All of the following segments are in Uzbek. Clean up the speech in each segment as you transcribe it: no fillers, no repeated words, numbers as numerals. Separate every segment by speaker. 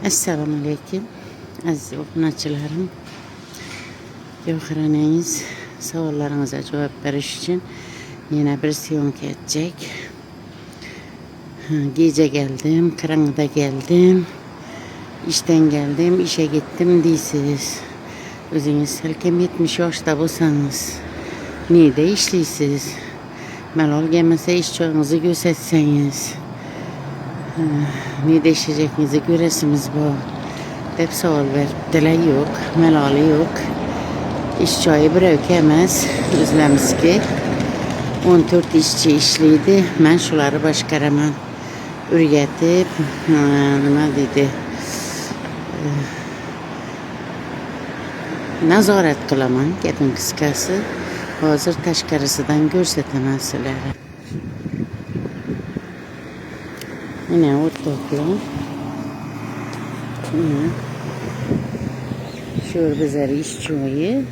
Speaker 1: Esselamu Aleyküm aziz okunatçılarım. Yoxuranayız. Savollarınıza cevap veriş için yine bir siyonka edecek. Gece geldim, karanlıkta geldim. İşten geldim, işe gittim değilsiniz. Özünüz helkem 70 yaşta bulsanız. Neyde işliysiniz? Malol gelmese iş çoğunuzu gösterseniz. Ne değişecekinizi göresiniz bu. Hep savol verdiler yok, melalı yok. İş çayı bir ökemez, özlemiz ki. 14 işçi işliydi, ben şuları başkaraman. Ürgetip, nima dedi, nazorat qilaman, gaping qisqasi. Hozir tashqarisidan ko'rsataman sizlarga. Yine o'tloqlar. Şu bizler iş çoğu.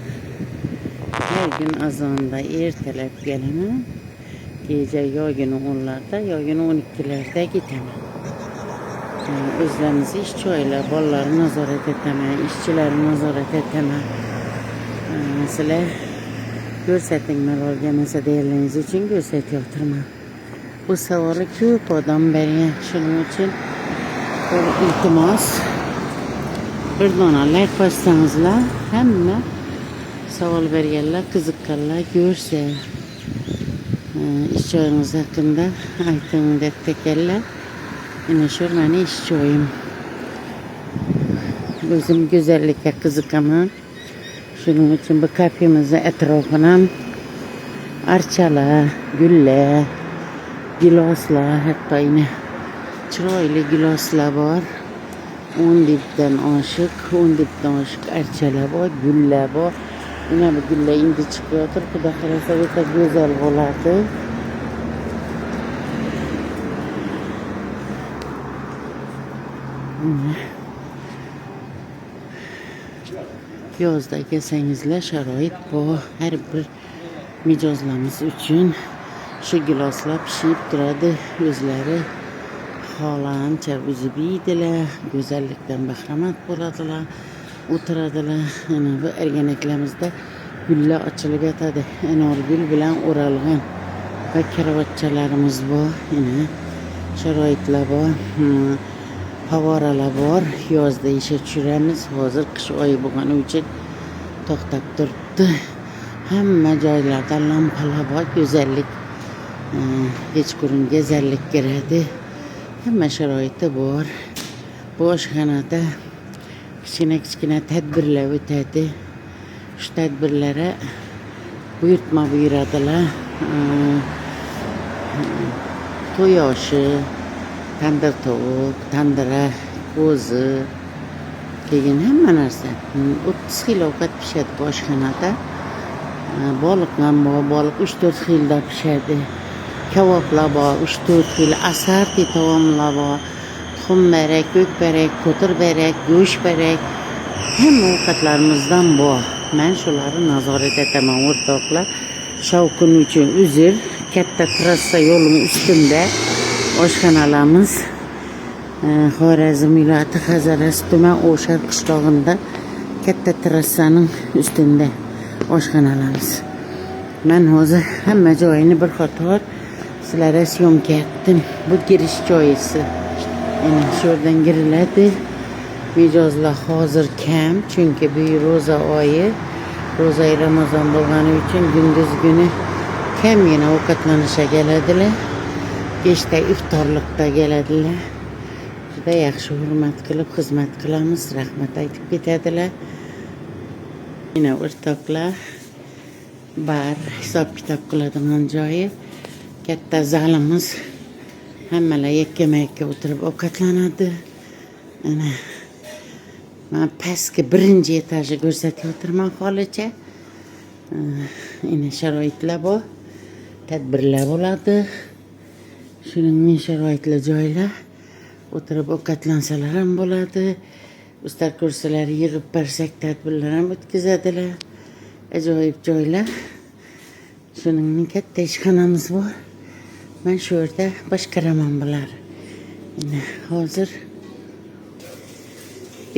Speaker 1: Her gün azanda ertelep gelelim. Gece ya günü 10'larda ya günü 12'lerde gidelim. Yani özlemizi iş çoğuyla balları nazaret etmeye, işçileri nazaret etmeye. Mesela göstermeler gelmese değerleriniz için gösteriyorturma. Bu savalı çok adam beri şunun için iltimas. Bir dona like bassanızlar hemen savol berganlar, qiziqqanlar görse iş joyingiz hakkında ayting deb tekanlar. Yine şu meni iş joyim. Özüm güzellikka qiziqaman. Shuning uchun bu kafemizni etrofidan archalar, gullar, giloslar, hatto yine chiroyli giloslar bor. 10 dibdan oshiq archalar bor, gullar bor. Yine bu gullar endi chiqyotir. Xudo xolasa o'ta go'zal bo'ladi. Yozda kelsangizlar sharoit bu. Har bir mijozlarimiz uchun shu giloslar pishib turadi. O'zlari xohlancha o'zi biydilar, go'zallikdan bahramand bo'ladilar, o'tiradilar. Ana bu erganaklarimizda gullar ochilib yotadi. Anor gul bilan o'ralgan va karavotchalarimiz bor. Yana sharoitlar bor. Favvoralar bor. Yozda ishga tushiramiz. Hozir qish oyi bo'lgani uchun to'xtab turibdi. Hamma joylarda lampalar bor, go'zallik. Kechqurun go'zallik kiradi. Hamma sharoiti bor. Bu oshxonada kichkina tadbirlar o'tadi. Shu tadbirlara buyurtma buyuradilar. To'y oshi, tandir tovuq, tandira, qo'zi, keyin hamma narsa. 30 xil ovqat pishadi bu oshxonada. Baliq ham bor, baliq 3-4 xilda pishadi. Kebablar bor, 3-4 xil, asarti taomlar bor. Tuxum barak, ko'k barak, ko'tir barak, go'sht barak. Hamma ovqatlarimizdan bor. Men shularni nazorat etaman o'rtoqlar. Shavkun uchun uzr, katta trassa yo'lning ustida oshxonalarimiz. Xorazm viloyati Hazaras tuman O'shar qishlog'ida katta trassaning ustida oshxonalarimiz. Men hozir hamma joyini bir qator sizlarga syomka etdim. Bu girish joyisi. Yana shu yerdan giriladi. Mijozlar hozir kam, chunki bu ro'za oyi, ro'za Ramazon bo'lgani uchun gündüz kuni kamgina ovqatlanishga keladilar. Kechda iftorlikda keladilar. Juda yaxshi hurmat qilib xizmat qilamiz, rahmat aytib ketadilar. Yana o'rtoqlar bar hisob kitob qiladigan joyi, katta zalimiz. Hammalar yakkama-yakka o'tirib ovqatlanadi. Ana men pastki birinchi etajni ko'rsatyapman holicha. Yana sharoitlar bor, tadbirlar bo'ladi. Shuning sharoitli joylar. O'tirib ovqatlansalar ham bo'ladi. Ustar kursilar yig'ib bersak tadbirlar ham o'tkazadilar. Ajoyib joylar. Shuning katta ishxonamiz bor. Men shu yerda boshqaraman bular. Hozir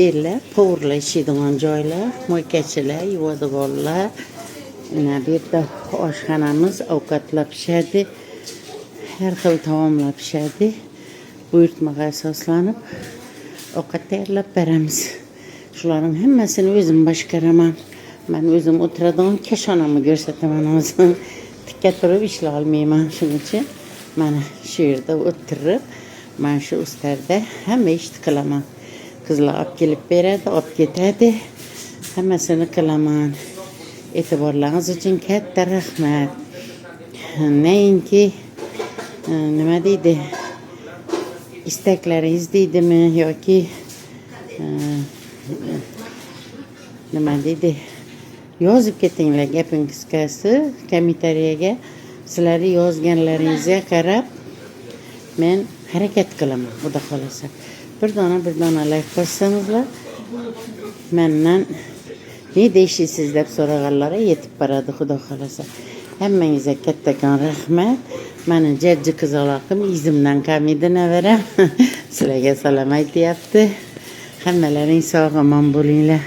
Speaker 1: Bellar, to'g'rilar ishlaydigan joylar, mo'ykachilar, yuvadiganlar. Mana bu yerda oshxonamiz, ovqatlar pishadi. Har xil taomlar pishadi. Buyurtmaga asoslanib ovqat tayyorlab beramiz. Shularning hammasini o'zim boshqaraman. Men o'zim o'tiradigan kashonamni ko'rsataman hozir. Tikka turib ishlay olmayman. Shuning uchun mana shu yerda o'tirib, men shu ustarda hamma ishni qilaman. Qizlar olib kelib beradi, olib ketadi. Hammasini qilaman. E'tiborlaringiz uchun katta rahmat. Neyinki nima deydi? İstaklaringiz deydimi yoki nima deydi? Yozib ketinglar gapingiz kelsa, kommentariyaga sizlarni yozganlaringizga qarab men harakat qilaman, xudo xolasa. Bir dona like qo'ysanizlar, mendan ne deyishsiz deb so'raganlarga yetib boradi, xudo xolasa. Hammangizga kattakon rahmat. Meni jajji qizaloqim izimdan kamidini beram. Sizlarga salom aytyapti. Hammalaring sog' omon bo'linglar.